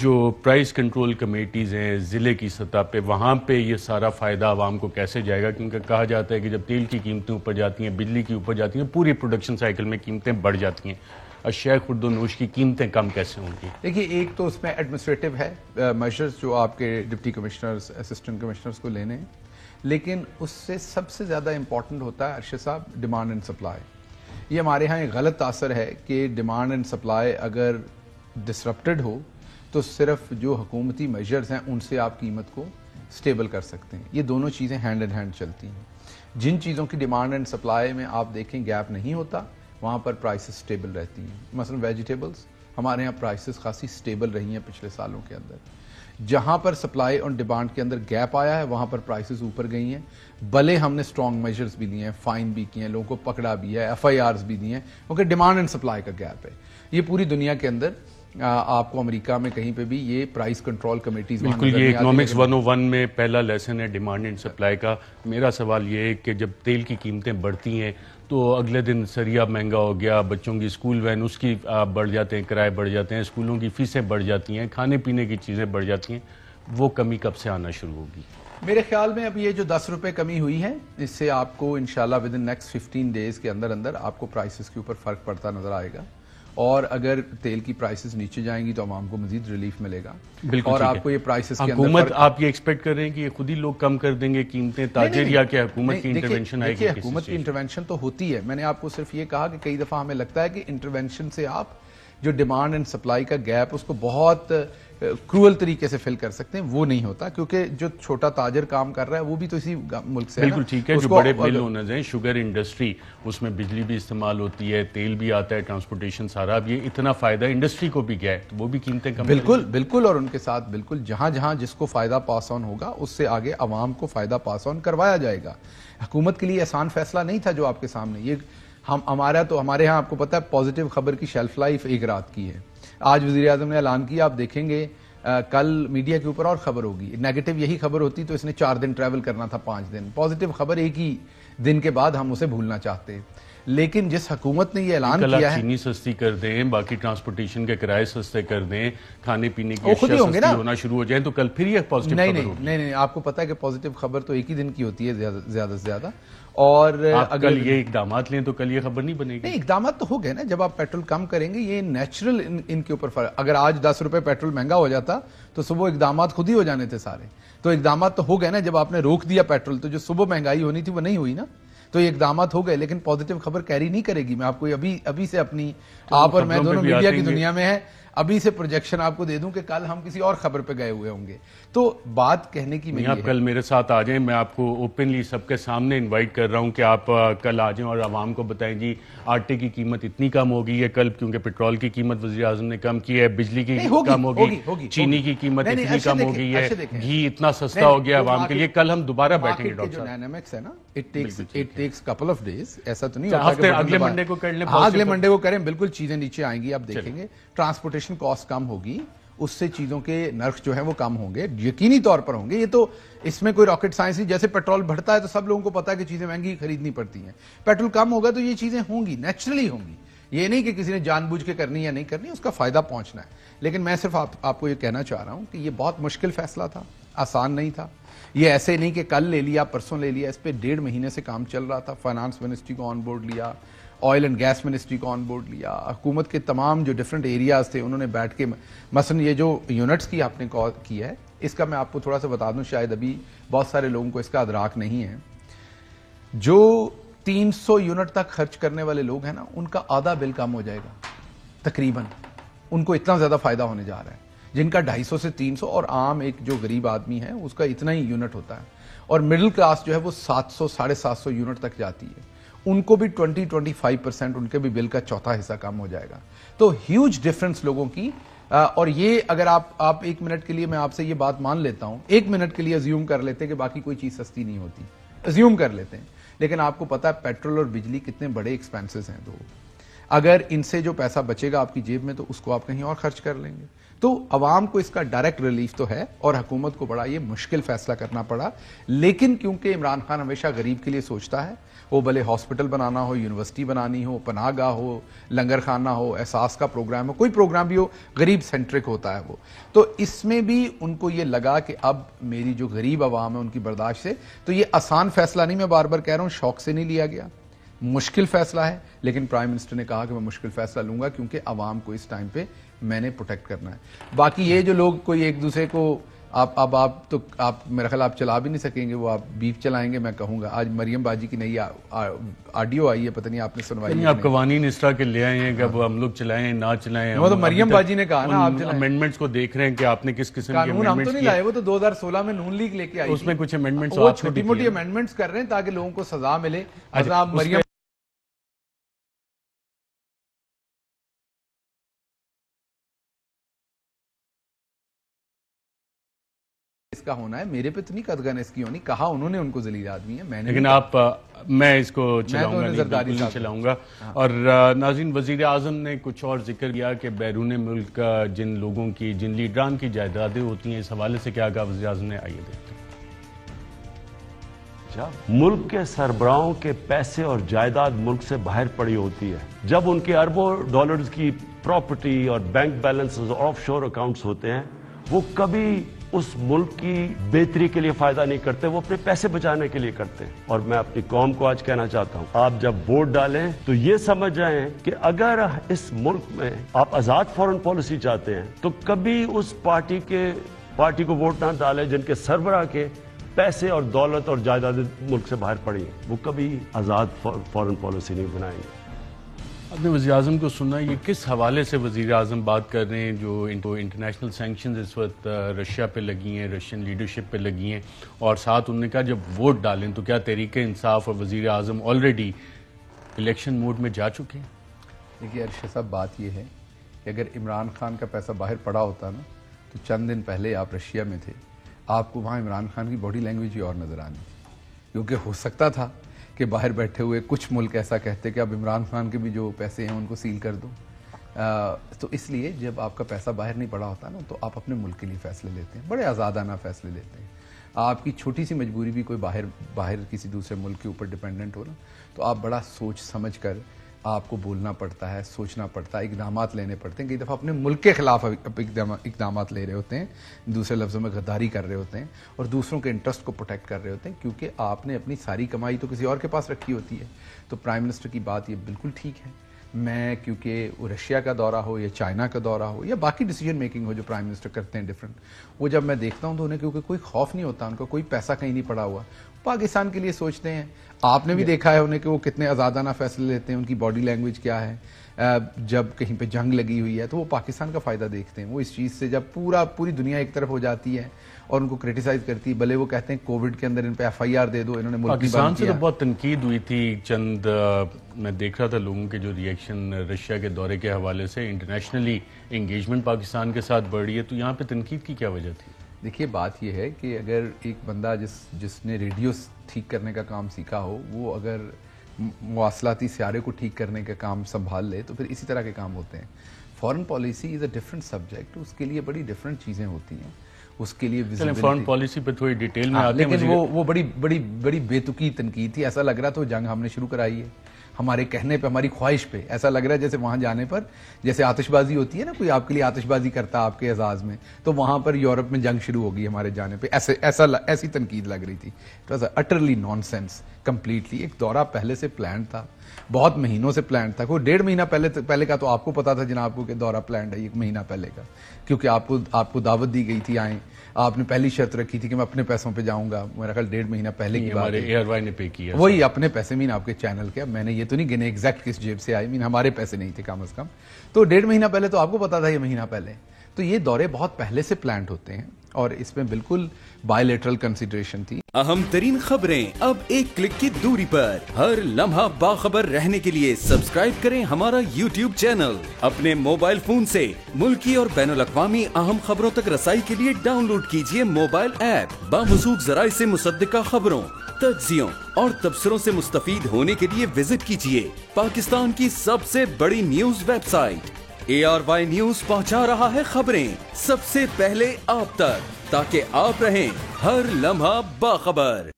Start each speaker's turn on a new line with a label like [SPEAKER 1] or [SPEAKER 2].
[SPEAKER 1] جو price control committees ہیں ضلع کی سطح پہ، وہاں پہ یہ سارا فائدہ عوام کو کیسے جائے گا؟ کیونکہ کہا جاتا ہے کہ جب تیل کی قیمتیں اوپر جاتی ہیں، بجلی کی اوپر جاتی ہیں، پوری پروڈکشن سائیکل میں قیمتیں بڑھ جاتی ہیں، اشیاء خرد و نوش کی قیمتیں کم کیسے ہوں گی؟
[SPEAKER 2] دیکھیے، ایک تو اس میں ایڈمنسٹریٹو ہے میجرز جو آپ کے ڈپٹی کمشنرز، اسسٹنٹ کمشنرز کو لینے ہیں، لیکن اس سے سب سے زیادہ امپورٹنٹ ہوتا ہے ارشد صاحب ڈیمانڈ اینڈ سپلائی. یہ ہمارے ہاں ایک غلط اثر ہے کہ ڈیمانڈ اینڈ سپلائی اگر ڈسرپٹڈ ہو تو صرف جو حکومتی میجرز ہیں ان سے آپ قیمت کو سٹیبل کر سکتے ہیں. یہ دونوں چیزیں ہینڈ ان ہینڈ چلتی ہیں. جن چیزوں کی ڈیمانڈ اینڈ سپلائی میں آپ دیکھیں گیپ نہیں ہوتا، وہاں پر پرائسز سٹیبل رہتی ہیں. مثلا ویجیٹیبلز ہمارے یہاں پرائسز خاصی سٹیبل رہی ہیں پچھلے سالوں کے اندر. جہاں پر سپلائی اور ڈیمانڈ کے اندر گیپ آیا ہے وہاں پر پرائسز اوپر گئی ہیں. بھلے ہم نے اسٹرانگ میجرز بھی لیے ہیں، فائن بھی کیے ہیں، لوگوں کو پکڑا بھی ہے، ایف آئی آرز بھی دیے ہیں، کیونکہ ڈیمانڈ اینڈ سپلائی کا گیپ ہے. یہ پوری دنیا کے اندر آپ کو امریکہ میں کہیں پہ بھی یہ پرائس کنٹرول کمیٹیز
[SPEAKER 1] بالکل، یہ اکنامکس 101 میں پہلا لیسن ہے ڈیمانڈ اینڈ سپلائی کا. میرا سوال یہ ہے کہ جب تیل کی قیمتیں بڑھتی ہیں تو اگلے دن سریا مہنگا ہو گیا، بچوں کی اسکول وین اس کی بڑھ جاتے ہیں، کرائے بڑھ جاتے ہیں، اسکولوں کی فیسیں بڑھ جاتی ہیں، کھانے پینے کی چیزیں بڑھ جاتی ہیں، وہ کمی کب سے آنا شروع ہوگی؟
[SPEAKER 2] میرے خیال میں اب یہ جو 10 روپے کمی ہوئی ہے اس سے آپ کو انشاءاللہ ود ان نیکسٹ 15 ڈیز کے اندر اندر آپ کو پرائسز کے اوپر فرق پڑتا نظر آئے گا. اور اگر تیل کی پرائسز نیچے جائیں گی تو عوام کو مزید ریلیف ملے گا. اور آپ کو یہ پرائسز کے اندر
[SPEAKER 1] حکومت آپ یہ ایکسپیکٹ کر رہے ہیں کہ یہ خود ہی لوگ کم کر دیں گے قیمتیں، تاجر، یا کہ حکومت کی انٹرونشن آئے گی؟
[SPEAKER 2] حکومت کی انٹرونشن تو ہوتی ہے. میں نے آپ کو صرف یہ کہا کہ کئی دفعہ ہمیں لگتا ہے کہ انٹرونشن سے آپ جو ڈیمانڈ اینڈ سپلائی کا گیپ اس کو بہت کرول طریقے سے فل کر سکتے ہیں. وہ نہیں ہوتا، کیونکہ جو چھوٹا تاجر کام کر رہا ہے وہ بھی تو اسی ملک سے ہے.
[SPEAKER 1] بالکل ٹھیک ہے. جو بڑے مل اونرز ہیں، شوگر انڈسٹری، اس میں بجلی بھی استعمال ہوتی ہے، تیل بھی آتا ہے، ٹرانسپورٹیشن سارا، اب یہ اتنا فائدہ انڈسٹری کو بھی گیا ہے تو وہ بھی قیمتیں کم.
[SPEAKER 2] بالکل اور ان کے ساتھ بالکل جہاں جہاں جس کو فائدہ پاس آن ہوگا اس سے آگے عوام کو فائدہ پاس آن کروایا جائے گا. حکومت کے لیے آسان فیصلہ نہیں تھا جو آپ کے سامنے. یہ ہمارے ہاں آپ کو پتا ہے پازیٹیو خبر کی شیلف لائف ایک رات کی ہے. آج وزیر اعظم نے اعلان کیا، آپ دیکھیں گے کل میڈیا کے اوپر اور خبر ہوگی. نیگیٹو یہی خبر ہوتی تو اس نے 4 دن ٹریول کرنا تھا، 5 دن. پازیٹیو خبر ایک ہی دن کے بعد ہم اسے بھولنا چاہتے ہیں. لیکن جس حکومت نے یہ اعلان کیا ہے،
[SPEAKER 1] چینی سستی کر دیں، باقی ٹرانسپورٹیشن کے کرائے سستے کر دیں، کھانے پینے کی اشیاء سستی ہونا شروع ہو جائیں تو کل پھر یہ پازیٹیو خبر ہوگی.
[SPEAKER 2] نہیں، آپ کو پتا ہے کہ پازیٹیو خبر تو ایک ہی دن کی ہوتی ہے زیادہ سے زیادہ. اور
[SPEAKER 1] اگر یہ اقدامات لیں تو کل یہ خبر نہیں بنے گی.
[SPEAKER 2] نہیں، اقدامات تو ہو گئے نا. جب آپ پیٹرول کم کریں گے یہ نیچرل ان کے اوپر فرق. اگر آج 10 روپے پیٹرول مہنگا ہو جاتا تو صبح اقدامات خود ہی ہو جانے تھے سارے. تو اقدامات تو ہو گئے نا. جب آپ نے روک دیا پیٹرول تو جو صبح مہنگائی ہونی تھی وہ نہیں ہوئی نا. تو یہ اقدامات ہو گئے، لیکن پازیٹیو خبر کیری نہیں کرے گی. میں آپ کو ابھی سے اپنی، آپ اور میں دونوں میڈیا کی دنیا میں ہیں، ابھی سے پروجیکشن آپ کو دے دوں کہ کل ہم کسی اور خبر پہ گئے ہوئے ہوں گے. تو بات کہنے کی
[SPEAKER 1] نہیں، آپ کل میرے ساتھ آ جائیں. میں آپ کو اوپنلی سب کے سامنے انوائٹ کر رہا ہوں کہ آپ کل آ جائیں اور عوام کو بتائیں جی آٹے کی قیمت اتنی کم ہو گئی ہے کل، کیونکہ پیٹرول کی قیمت وزیر اعظم نے کم کی ہے، بجلی کی کم ہوگی، چینی کی قیمت اتنی کم ہو گئی ہے، گھی اتنا سستا ہو گیا عوام کے لیے. کل ہم دوبارہ بیٹھیں گے ڈاکٹر صاحب.
[SPEAKER 2] ڈائنامکس ہے نا، it takes couple of days. ایسا تو نہیں ہوتا
[SPEAKER 1] اگلے منڈے کو کر لیں،
[SPEAKER 2] اگلے منڈے کو کریں، بالکل چیزیں نیچے آئیں گی. آپ دیکھیں گے ٹرانسپورٹیشن کاسٹ کم ہوگی، اس سے چیزوں کے نرخ جو ہیں وہ کم ہوں گے، یقینی طور پر ہوں گے. یہ تو اس میں کوئی راکٹ سائنس نہیں. جیسے پیٹرول بڑھتا ہے تو سب لوگوں کو پتا ہے کہ چیزیں مہنگی خریدنی پڑتی ہیں. پیٹرول کم ہوگا تو یہ چیزیں ہوں گی، نیچرلی ہوں گی. یہ نہیں کہ کسی نے جان بوجھ کے کرنی یا نہیں کرنی، اس کا فائدہ پہنچنا ہے. لیکن میں صرف آپ کو یہ کہنا چاہ رہا ہوں کہ یہ بہت مشکل فیصلہ تھا، آسان نہیں تھا. یہ ایسے نہیں کہ کل لے لیا پرسوں لے لیا. اس پہ 1.5 مہینے سے کام چل رہا تھا. فائنانس منسٹری کو آن بورڈ لیا، آئل اینڈ گیس منسٹری کو آن بورڈ لیا، حکومت کے تمام جو ڈیفرنٹ ایریاز تھے انہوں نے بیٹھ کے، مثلا یہ جو یونٹس کی آپ نے کال کی ہے اس کا میں آپ کو تھوڑا سا بتا دوں، شاید ابھی بہت سارے لوگوں کو اس کا ادراک نہیں ہے. جو 300 یونٹ تک خرچ کرنے والے لوگ ہیں نا ان کا آدھا بل کم ہو جائے گا تقریباً. ان کو اتنا زیادہ فائدہ ہونے جا رہا ہے. جن کا 250 سے 300 اور عام ایک جو غریب آدمی ہے اس کا اتنا ہی یونٹ ہوتا ہے، اور مڈل کلاس جو ہے وہ 700 750 یونٹ تک جاتی ہے. ان کو بھی 20-25% ان کے بھی بل کا چوتھا حصہ کم ہو جائے گا. تو ہیوج ڈفرنس لوگوں کی. اور یہ اگر آپ 1 منٹ کے لیے میں آپ سے یہ بات مان لیتا ہوں، 1 منٹ کے لیے ازیوم کر لیتے کہ باقی کوئی چیز سستی نہیں ہوتی، ازیوم کر لیتے ہیں. لیکن آپ کو پتا ہے پیٹرول اور بجلی کتنے بڑے ایکسپینسز ہیں. اگر ان سے جو پیسہ بچے گا آپ کی جیب میں تو اس کو آپ کہیں اور خرچ کر لیں گے. تو عوام کو اس کا ڈائریکٹ ریلیف تو ہے اور حکومت کو بڑا یہ مشکل فیصلہ کرنا پڑا, لیکن کیونکہ عمران خان ہمیشہ غریب کے لیے سوچتا ہے, وہ بھلے ہاسپٹل بنانا ہو, یونیورسٹی بنانی ہو, پناہ گاہ ہو, لنگر خانہ ہو, احساس کا پروگرام ہو, کوئی پروگرام بھی ہو, غریب سینٹرک ہوتا ہے وہ. تو اس میں بھی ان کو یہ لگا کہ اب میری جو غریب عوام ہے ان کی برداشت سے, تو یہ آسان فیصلہ نہیں, میں بار بار کہہ رہا ہوں, شوق سے نہیں لیا گیا, مشکل فیصلہ ہے, لیکن پرائم منسٹر نے کہا کہ میں مشکل فیصلہ لوں گا کیونکہ عوام کو اس ٹائم پہ میں نے پروٹیکٹ کرنا ہے. باقی یہ جو لوگ کوئی ایک دوسرے کو آپ میرا خیال آپ چلا بھی نہیں سکیں گے, وہ آپ بیف چلائیں گے. میں کہوں گا آج مریم باجی کی نئی آڈیو آئی ہے, پتہ نہیں آپ نے سنوائی ہے.
[SPEAKER 1] آپ قوانین اس طرح کے لے آئے ہیں کہ اب ہم لوگ چلائیں نہ چلائیں.
[SPEAKER 2] وہ تو مریم باجی نے کہا نا, آپ
[SPEAKER 1] امینڈمنٹس کو دیکھ رہے ہیں کہ آپ نے کس قسم کے
[SPEAKER 2] قانون ہم تو نہیں لائے, وہ تو 2016 میں نون لیگ لے کے آئی,
[SPEAKER 1] اس میں کچھ امینڈمنٹس
[SPEAKER 2] وہ چھوٹی موٹی امینڈمنٹس کر رہے ہیں تاکہ لوگوں کو سزا ملے. مریم اس کا ہونا ہے, میرے پہ تو نہیں قدغن اس کی ہونی, کہا انہوں نے ان کو ذلیل آدمی ہے, میں نے,
[SPEAKER 1] لیکن میں اس کو چلاؤں گا. اور ناظرین, وزیر اعظم نے کچھ اور ذکر کیا کہ بیرون ملک جن لوگوں کی, جن لیڈران کی جائیدادیں ہوتی ہیں, اس حوالے سے کیا کہا وزیر اعظم نے, آئیے دیکھتے ہیں.
[SPEAKER 3] جب ملک کے سربراہوں کے پیسے اور جائیداد ملک سے باہر پڑی ہوتی ہے, جب ان کے اربوں ڈالرز کی پراپرٹی اور بینک بیلنس آف شور اکاؤنٹس ہوتے ہیں, وہ کبھی اس ملک کی بہتری کے لیے فائدہ نہیں کرتے, وہ اپنے پیسے بچانے کے لیے کرتے ہیں. اور میں اپنی قوم کو آج کہنا چاہتا ہوں, آپ جب ووٹ ڈالیں تو یہ سمجھ جائیں کہ اگر اس ملک میں آپ آزاد فارن پالیسی چاہتے ہیں تو کبھی اس پارٹی کو ووٹ نہ ڈالیں جن کے سربراہ کے پیسے اور دولت اور جائیداد ملک سے باہر پڑی ہیں, وہ کبھی آزاد فارن پالیسی نہیں بنائیں گے.
[SPEAKER 1] آپ نے وزیر اعظم کو سنا, یہ کس حوالے سے وزیر اعظم بات کر رہے ہیں جو انٹرنیشنل سینکشنز اس وقت رشیا پہ لگی ہیں, رشین لیڈرشپ پہ لگی ہیں, اور ساتھ انہوں نے کہا جب ووٹ ڈالیں تو کیا تحریک انصاف اور وزیر اعظم آلریڈی الیکشن موڈ میں جا چکے ہیں؟
[SPEAKER 2] دیکھیے ارشد صاحب, بات یہ ہے کہ اگر عمران خان کا پیسہ باہر پڑا ہوتا نا تو چند دن پہلے آپ رشیا میں تھے, آپ کو وہاں عمران خان کی باڈی لینگویج ہی اور نظر آنی تھی, کیونکہ ہو سکتا تھا کہ باہر بیٹھے ہوئے کچھ ملک ایسا کہتے کہ اب عمران خان کے بھی جو پیسے ہیں ان کو سیل کر دو. تو اس لیے جب آپ کا پیسہ باہر نہیں پڑا ہوتا نا تو آپ اپنے ملک کے لیے فیصلے لیتے ہیں, بڑے آزادانہ فیصلے لیتے ہیں. آپ کی چھوٹی سی مجبوری بھی کوئی باہر کسی دوسرے ملک کے اوپر ڈیپینڈنٹ ہو نا, تو آپ بڑا سوچ سمجھ کر آپ کو بولنا پڑتا ہے, سوچنا پڑتا ہے, اقدامات لینے پڑتے ہیں. کئی دفعہ اپنے ملک کے خلاف اقدامات لے رہے ہوتے ہیں, دوسرے لفظوں میں غداری کر رہے ہوتے ہیں, اور دوسروں کے انٹرسٹ کو پروٹیکٹ کر رہے ہوتے ہیں, کیونکہ آپ نے اپنی ساری کمائی تو کسی اور کے پاس رکھی ہوتی ہے. تو پرائم منسٹر کی بات یہ بالکل ٹھیک ہے. میں کیونکہ رشیا کا دورہ ہو یا چائنا کا دورہ ہو یا باقی ڈیسیجن میکنگ ہو جو پرائم منسٹر کرتے ہیں ڈفرینٹ, وہ جب میں دیکھتا ہوں تو انہیں کیونکہ کوئی خوف نہیں ہوتا, ان کا کوئی پیسہ کہیں نہیں پڑا ہوا, پاکستان کے لیے سوچتے ہیں. آپ نے بھی دیکھا ہے انہیں کہ وہ کتنے آزادانہ فیصلے لیتے ہیں, ان کی باڈی لینگویج کیا ہے. جب کہیں پہ جنگ لگی ہوئی ہے تو وہ پاکستان کا فائدہ دیکھتے ہیں. وہ اس چیز سے جب پوری دنیا ایک طرف ہو جاتی ہے اور ان کو کرٹیسائز کرتی ہے, بھلے وہ کہتے ہیں کووڈ کے اندر ان پہ FIR دے دو, انہوں نے ملک
[SPEAKER 1] پاکستان سے تو بہت تنقید ہوئی تھی. چند میں دیکھ رہا تھا لوگوں کے جو ریئیکشن رشیا کے دورے کے حوالے سے, انٹرنیشنلی انگیجمنٹ پاکستان کے ساتھ بڑھ رہی ہے, تو یہاں پہ تنقید کی کیا وجہ تھی؟
[SPEAKER 2] دیکھیے بات یہ ہے کہ اگر ایک بندہ جس نے ریڈیو ٹھیک کرنے کا کام سیکھا ہو, وہ اگر مواصلاتی سیارے کو ٹھیک کرنے کا کام سنبھال لے تو پھر اسی طرح کے کام ہوتے ہیں. Foreign policy is a different subject, اس کے لیے بڑی ڈفرنٹ چیزیں ہوتی ہیں, اس کے لیے
[SPEAKER 1] فارن پالیسی پہ تھوڑی ڈیٹیل میں آتے ہیں.
[SPEAKER 2] لیکن وہ بڑی بے تکی تنقید تھی. ایسا لگ رہا تھا جنگ ہم نے شروع کرائی ہے ہمارے کہنے پہ, ہماری خواہش پہ. ایسا لگ رہا ہے جیسے وہاں جانے پر جیسے آتش بازی ہوتی ہے نا, کوئی آپ کے لیے آتش بازی کرتا ہے آپ کے اعزاز میں, تو وہاں پر یورپ میں جنگ شروع ہوگی ہمارے جانے پہ, ایسی تنقید لگ رہی تھی. It was utterly naan sense completely. ایک دورہ پہلے سے پلان تھا, بہت مہینوں سے پلان تھا. کوئی 1.5 مہینہ پہلے کا تو آپ کو پتا تھا جناب کو کہ دورہ پلانڈ ہے 1 مہینہ پہلے کا, کیونکہ آپ کو دعوت دی گئی تھی, آئیں. آپ نے پہلی شرط رکھی تھی کہ میں اپنے پیسوں پہ جاؤں گا. میرا خیال 1.5 مہینہ پہلے کی بات ہے,
[SPEAKER 1] ایئر وائی نے پے کیا,
[SPEAKER 2] وہی اپنے پیسے. مین آپ کے چینل کے, میں نے یہ تو نہیں گنے ایگزیکٹ کس جیب سے آئے, مین ہمارے پیسے نہیں تھے کم از کم. تو 1.5 مہینہ پہلے تو آپ کو پتا تھا, یہ مہینہ پہلے. تو یہ دورے بہت پہلے سے پلانڈ ہوتے ہیں اور اس میں بالکل بائی لیٹرل کنسیڈریشن تھی.
[SPEAKER 4] اہم ترین خبریں اب ایک کلک کی دوری پر. ہر لمحہ باخبر رہنے کے لیے سبسکرائب کریں ہمارا YouTube چینل. اپنے موبائل فون سے ملکی اور بین الاقوامی اہم خبروں تک رسائی کے لیے ڈاؤن لوڈ کیجیے موبائل ایپ. باموثوق ذرائع سے مصدقہ خبروں، تجزیوں اور تبصروں سے مستفید ہونے کے لیے وزٹ کیجیے پاکستان کی سب سے بڑی news website. ARY news پہنچا رہا ہے خبریں سب سے پہلے آپ تک، تاکہ آپ رہیں ہر لمحہ باخبر.